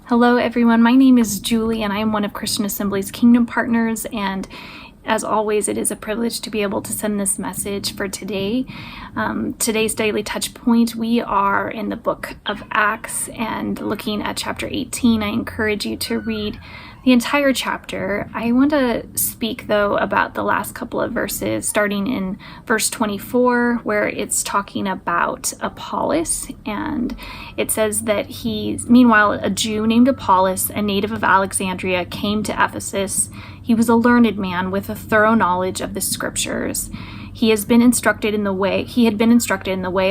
Hello everyone, my name is Julie and I am one of Christian Assembly's Kingdom Partners, and as always it is a privilege to be able to send this message for today. Today's daily touch point, we are in the book of Acts and looking at chapter 18. I encourage you to read the entire chapter. I want to speak though about the last couple of verses, starting in verse 24, where it's talking about Apollos, and it says that meanwhile, a Jew named Apollos, a native of Alexandria, came to Ephesus. He was a learned man with a thorough knowledge of the scriptures. He had been instructed in the way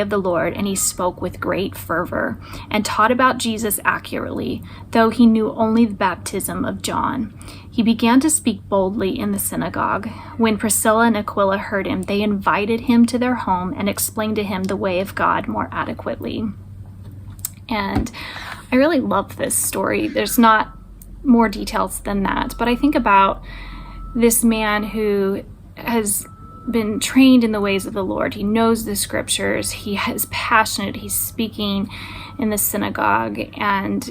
of the Lord, and he spoke with great fervor and taught about Jesus accurately, though he knew only the baptism of John. He began to speak boldly in the synagogue. When Priscilla and Aquila heard him, they invited him to their home and explained to him the way of God more adequately. And I really love this story. There's not more details than that, but I think about this man who has been trained in the ways of the Lord. He knows the scriptures. He is passionate. He's speaking in the synagogue, and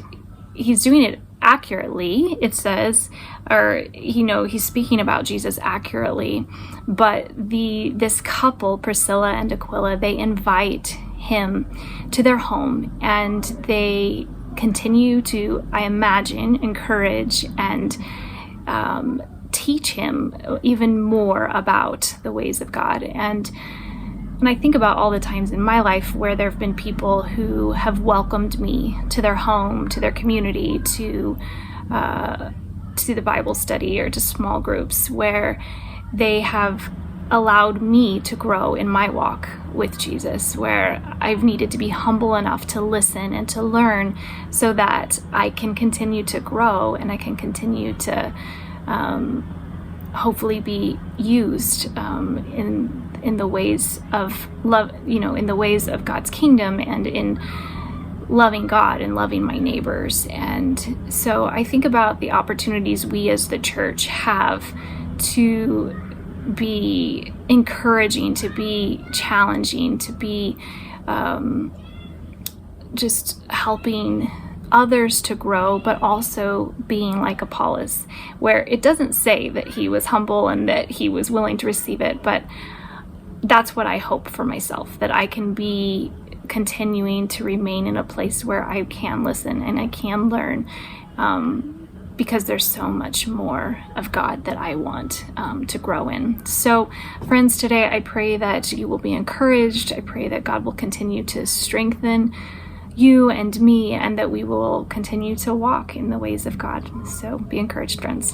he's doing it accurately, it says, or he's speaking about Jesus accurately. But this couple, Priscilla and Aquila, they invite him to their home, and they continue to, I imagine, encourage and teach him even more about the ways of God. And I think about all the times in my life where there have been people who have welcomed me to their home, to their community, to the Bible study or to small groups, where they have allowed me to grow in my walk with Jesus, where I've needed to be humble enough to listen and to learn so that I can continue to grow and I can continue to hopefully be used in the ways of love, in the ways of God's kingdom, and in loving God and loving my neighbors. And so I think about the opportunities we as the church have to be encouraging, to be challenging, to be just helping others to grow, but also being like Apollos, where it doesn't say that he was humble and that he was willing to receive it, but that's what I hope for myself, that I can be continuing to remain in a place where I can listen and I can learn, because there's so much more of God that I want to grow in. So friends, today I pray that you will be encouraged. I pray that God will continue to strengthen you and me, and that we will continue to walk in the ways of God. So be encouraged, friends.